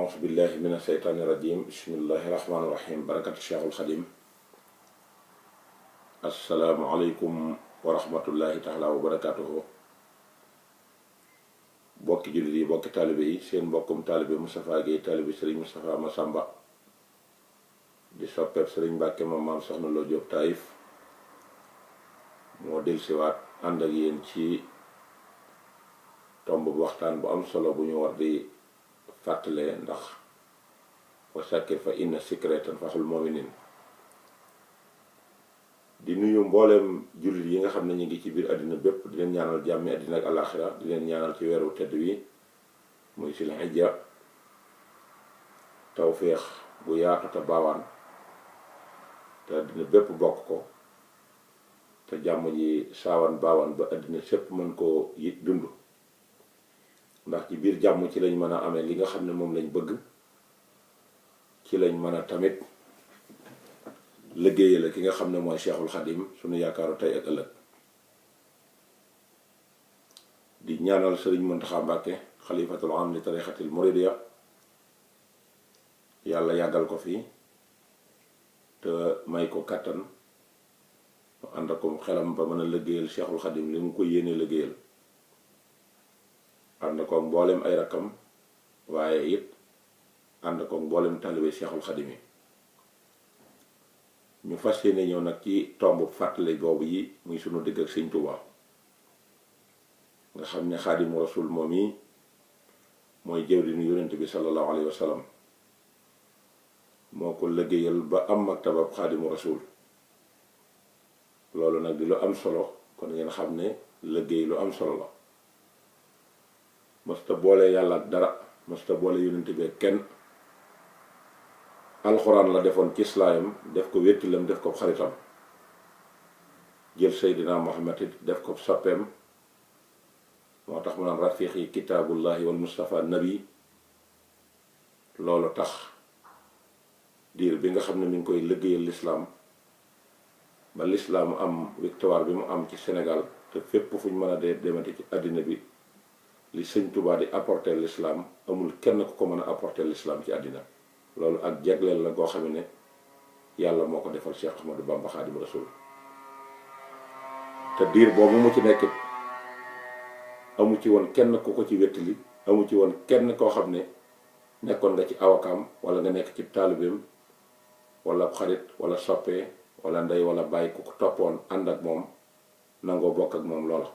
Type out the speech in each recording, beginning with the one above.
أعوذ بالله من الشيطان الرجيم بسم الله الرحمن الرحيم بركة الشيخ الخديم السلام عليكم ورحمة الله تعالى وبركاته bokki jullit yi bokki taalibe yi seen mbokkum taalibe Moustapha Guèye taalibe Serigne Moustapha Massamba di soppeeb Serigne Mbàkke maam Soxna Lo Diop Taïf moo dellusiwaat ànd ak yéen ci tomb bu waxtaan bu am solo bu ñu war di fàttalee ndax wa sakkir fa inna sikra tanfa'ul mu'minin di nuyu mbooleem jullit yi nga xam ne ñu ngi ci biir àddina bépp di leen ñaanal jàmmi àddina ak àllaaxira di leen ñaanal ci weeru tedd wi muy sil hijja tawféex bu yaatu te baawaan te àddina bépp bokk ko te jàmm ji saawan baawaan ba àddina sépp mën koo yit dund ndax ci biir jàmm ci lañ mën a amee li nga xam ne moom lañ bëgg ci lañ mën a tamit liggéey la ki nga xam ne mooy Cheikhul Khadim suñu yaakaaru tey ak ëllëg di ñaanal Sëriñ Muntaxa Mbàkke xalifatul am li tarixatil muridiya yàlla yàggal ko fi te may ko kattan mu ànd ak xelam ba mën a liggéeyal Cheikhul Khadim li mu ko yéene liggéeyal ànd ko mboolem ay rakkam waaye it ànd ko mboolem taalibe Cheikhul Khadim yi ñu fas yéene ñëw nag ci tomb fàttali boobu yi muy sunu digg ak Sëñ Tuubaa nga xam ne Xaadimu Rasuul moom yi mooy jëwriñu yonent bi sallallahu alayhi wa sallam moo ko liggéeyal ba am maktabab Xaadimu Rasuul loolu nag di lu am solo kon ngeen xam ne liggéey lu am solo la mësta boole yàlla ak dara mësta boole yonent bi kenn alxuraan la defoon ci islaam def ko wéttilam def ko xaritam jël Seydina Muhammad def ko soppeem moo tax mu naan rafiqi kitaabullahi wal Mustafa nabi loolu tax diir bi nga xam ne mi ngi koy liggéeyal lislaam ba lislaam am victoire bi mu am ci Sénégal te fépp fu ñu mën a dee demante ci àddina bi li Sëñ Tuubaa di apporter l'islam amul kenn ku ko mën a apporter l'islam ci àddina loolu ak jagleel la goo xam ne yàlla moo ko defal Cheikh Ahmadou Bamba Xaadimu Rasuul te diir boobu mu ci nekkit amu ci woon kenn ku ko ci wettali amu ci woon kenn koo xam ne nekkoon nga ci awakaam wala nga nekk ci taalibeem wala xarit wala soppee wala ndey wala bàyyi ku ko toppoon ànd ak moom nangoo bokk ak moom loola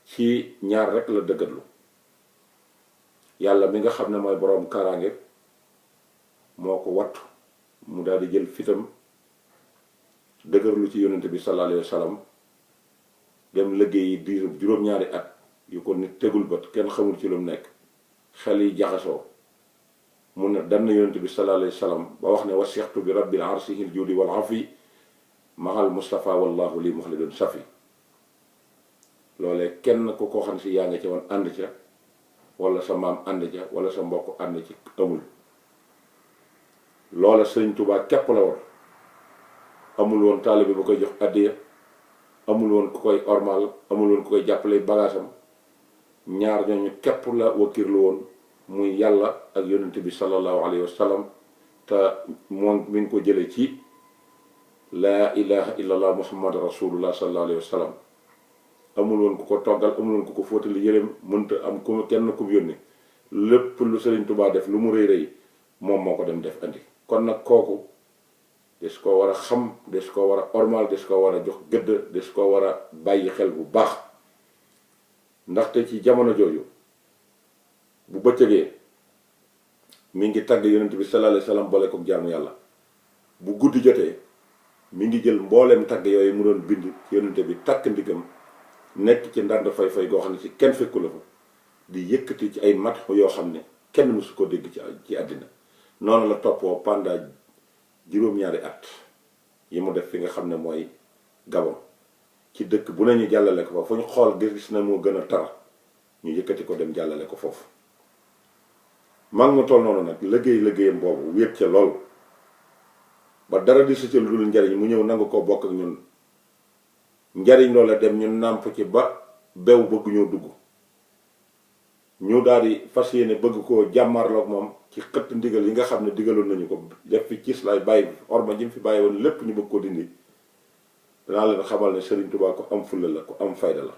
ci ñaar rek la dëggatlu yàlla mi nga xam ne mooy boroom kaaraange moo ko wattu mu daal di jël fitam dëgërlu ci yonent bi sallallahu alayhi wa sallam dem liggéey yi diir juróom-ñaari at yu ko nit tegul bët kenn xamul ci lu mu nekk xel yi jaxasoo mun na dann yonent bi sallallahu alayhi wa sallam ba wax ne wasixtu bi rabbil arsihil judi wal afi mahal Mustafa wallahu li muxlidun safi loolee kenn ku ko xam si yaa nga ci woon ànd ca wala sa maam ànd ca wala sa mbokk ànd ci amul loola Sëriñ Tuubaa képp la woon amul woon taalibe ba koy jox addiya amul woon ku koy ormal amul woon ku koy jàppale bagaasam ñaar ñooñu képp la wakkirlu woon muy yàlla ak yonent bi sallallahu alayhi wa sallam te moom mi ngi ko jële ci laa ilaha illallah muhammad rasulullah sallallahu alayhi wa sallam amul woon ku ko toggal amul woon ku ko fóotali yëreem mënta am ku kenn ku yónni lépp lu Sëriñ Tuubaa def lu mu rëy rëy moom moo ko dem def andi kon nag kooku des ko war a xam des ko war a ormal des ko war a jox gëdd des ko war a bàyyi xel bu baax ndaxte ci jamono jooju bu bëccëgee mi ngi tagg yonent bi sallallahu alayhi wa sallam boole ko jaamu yàlla bu guddi jotee mi ngi jël mbooleem tagg yooyu mu doon bind ci yonent bi takk ndigam nekk ci ndànd fay goo xam ne ci kenn fekku la fa di yëkkati ci ay mat yoo xam ne kenn mësu ko dégg ci àddina noonu la toppoo pendant juróom-ñaari at yi mu def fi nga xam ne mooy Gabon ci dëkk bu nañu jàllale ko fa fu ñu xool gis na moo gën a tar ñu yëkkati ko dem jàllale ko foofu mag mu toll noonu nag liggéeyam boobu wéet ca lool ba dara di su ca lu dul njariñ mu ñëw nangu ko bokk ak ñun njariñ loola dem ñu nàmp ci ba bew bëgg ñoo dugg ñu daal di fas yéene bëgg koo jàmmarloog moom ci xëtt ndigal yi nga xam ne digaloon nañu ko def fi ciis lay bàyyi orma ji mu fi bàyyi woon lépp ñu bëgg ko dindi. danaa leen xamal ne Serigne Touba ko am fulla la ko am fayda la.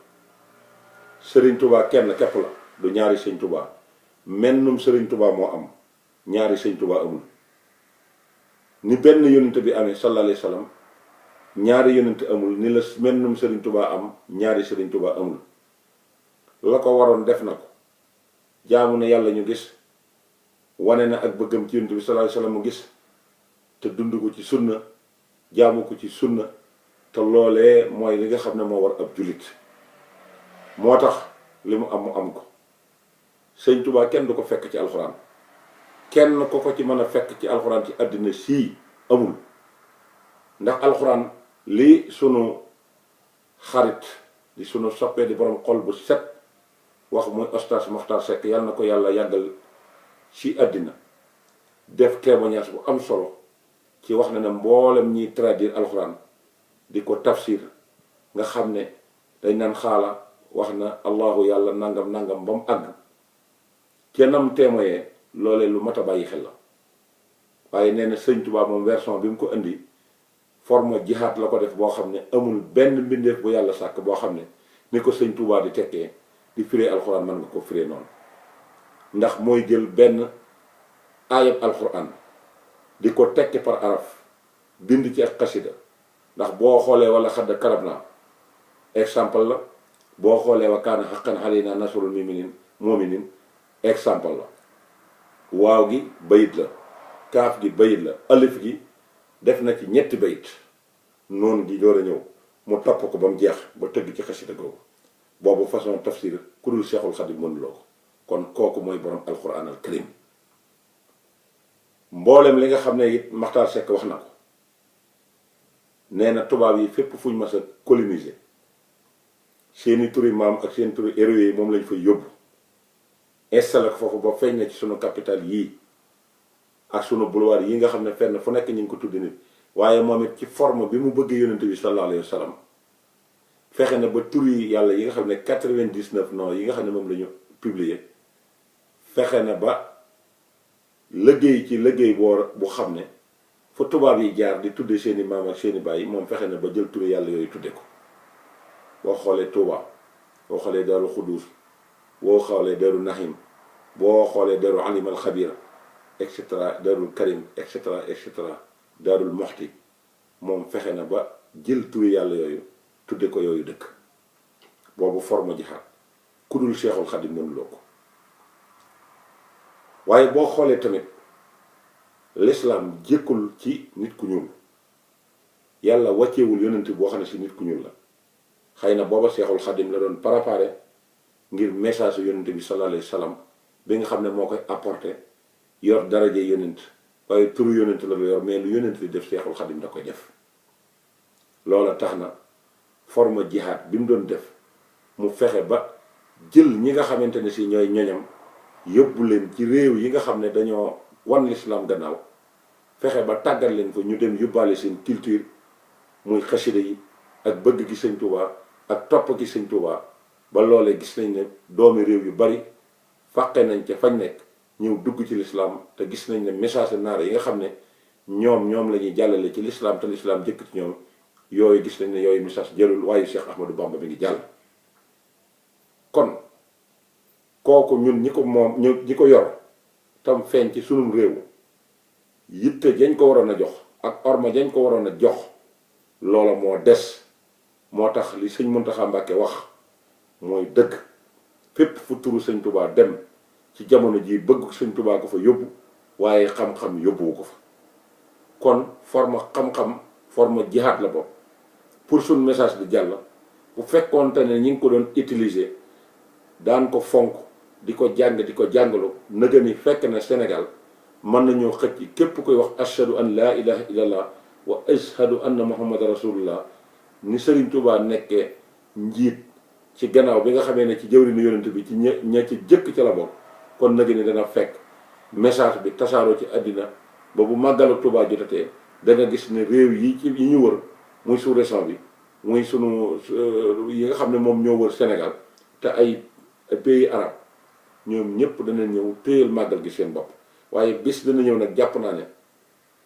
Serigne Touba kenn képp la du ñaari Sëñ Touba mennum Serigne Touba moo am ñaari Sëñ Touba amul. ni benn yonent bi amee sallallahu alayhi wa sallam ñaari yonent amul ni la mennum Serigne Touba am ñaari Serigne Touba amul. la ko waroon def na ko jaamu ne yàlla ñu gis wane na ak bëggam ci yonent bi sallallahu alayhi wa sallam mu gis te dund ko ci sunna jaamu ko ci sunna te loolee mooy li nga xam ne moo war ab jullit. moo tax li mu am ko Sëñ Touba kenn du ko fekk ci alxuraan kenn ko ci mën a fekk ci alxuraan ci àddina sii amul. ndax alxuraan li sunu xarit di sunu soppee di borom xol bu set wax muy Oustaz Makhtar Seck yàlla na ko yàlla yàggal ci àddina def témoignage bu am solo ci wax na ne mboolem ñiy traduire alxuraan di ko tafsir nga xam ne dañ naan xaala wax na allahu yàlla nangam nangam ba mu àgg kennam témoye loolee lu mat a bàyyi xel la. waaye nee na Sëñ Touba moom version bi mu ko indi forme jihaad la ko def boo xam ne amul benn mbindeef bu yàlla sàkk boo xam ne ni ko Sëñ Touba di tekkee di firee alxuraan mën nga ko firee noonu. ndax mooy jël benn aayab alxuraan di ko tekki par araf bind ci ak xasida. ndax boo xoolee wala xadd karab naa exemple la boo xoolee wa kaana haqqan alaynaa nasrul mu'miniin exemple la. waaw gi bayit la kaaf gi bayit la alif gi def na ci ñetti bayit noonu gi door a ñëw mu topp ko ba mu jeex ba tëgg ci xasida googu boobu façon tafsir ku dul Seexul Xadim mënuloo ko. kon kooku mooy borom alquran al karim. mboolem li nga xam ne it Makhtar Seck wax na ko nee na tubaab yi fépp fuñ mas a coloniser seeni turi maam ak seen turi héros yi moom lañ fay yóbbu installé ko foofu ba feeñ na ci sunu capital yii ak sunu boulevard yi nga xam ne fenn fu nekk ñu ngi ko tuddi nit. waaye moom it ci forme bi mu bëggee yonent bi sallallahu alayhi wa sallam fexe na ba tur yi yàlla yi nga xam ne 99 noms yi nga xam ne moom la ñu publier fexe na ba liggéey ci liggéey bu xam ne fa tubaab yi jaar di tudde seeni maam ak seeni baay moom fexe na ba jël turu yàlla yooyu tudde ko. boo xoolee Touba boo xoolee Daaru Xuduus boo xoolee Daaru Nahim boo xoolee Daaru Alim al Xabir et cetera Daarul Karim et cetera Daarul Moxti moom fexe na ba jël turu yàlla yooyu tudde ko yooyu dëkk. boobu forme jihaad ku dul Seexul Xadim mënuloo ko. waaye boo xoolee tamit l'islam jékkul ci nit ku ñuul yàlla wàccewul yonent boo xam ne si nit ku ñuul la. xëy na booba Seexul Xadim la doon préparé ngir message yonent bi sallallahu alayhi wa sallam bi nga xam ne moo koy apporté yor daraje yonent waaye turu yonent la lu yor mais lu yonent li def Seexul Xadim da koy def. loola tax na forme jihaad bi mu doon def mu fexe ba jël ñi nga xamante ne si ñooy ñoñam yóbbu leen ci réew yi nga xam ne dañoo wan l'islam gannaaw fexe ba tàggat leen fa ñu dem yóbbaale seen culture muy xasida yi ak bëgg gi Sëñ Touba ak topp gi Sëñ Touba ba loolee gis nañ ne doomi réew yu bari fàqe nañ ca fañ nekk ñëw dugg ci l'islam te gis nañ ne message naar yi nga xam ne ñoom la ñuy jàllale ci l'islam te l'islam jëkk ci ñoom yooyu gis nañ ne yooyu message jëlul waaye Cheikh Ahmadou Bamba mi ngi jàll. kon kooku ñun ñi ko moom ñi ko yor tam feeñ ci sunum réew yitte jañ ko waroon a jox ak orma jañ ko waroon a jox loola moo des. moo tax li Sëñ Muntaxa Mbàkke wax mooy dëgg fépp fu turu Sëñ Touba dem ci jamono jii bëgg Sëñ Touba ko fa yóbbu waaye xam-xam yóbbuwu ko fa. kon forme xam-xam forme jihaad la bopp pour suñ message bi jàll bu fekkoonte ne ñi ngi ko doon utiliser daan ko fonk di ko jàng di ko jàngalu nëga ni fekk na Sénégal mën nañoo xëcc képp koy wax ashhadu an laa ilaha illallah wa ashhadu anna muhammad rasulullah ni Serigne Touba nekkee njiit ci gannaaw bi nga xamee ne ci jëwriñu yonent bi ci ña ci jëkk ci la bokk kon nëga ni dana fekk message bi tasaaroo ci àddina ba bu màggalu Touba jotatee da nga gis ne réew yi ñu wër muy sous-région bi muy sunu yi nga xam ne moom ñoo wër Sénégal te ay pays arabe ñoom ñëpp dana ñëw téyal màggal gi seen bopp waaye bis dana ñëw nag jàpp naa ne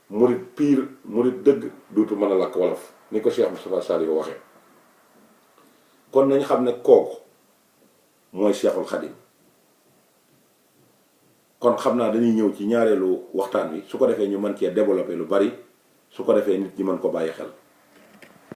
murit piir murit dëgg duutu mën a làkk wolof ni ko Cheikh Moustapha Saliou waxee. kon nañ xam ne kooku mooy Cheikhul Khadim. kon xam naa dañuy ñëw ci ñaareelu waxtaan wi su ko defee ñu mën cee développer lu bari su ko defee nit ñi mën ko bàyyi xel.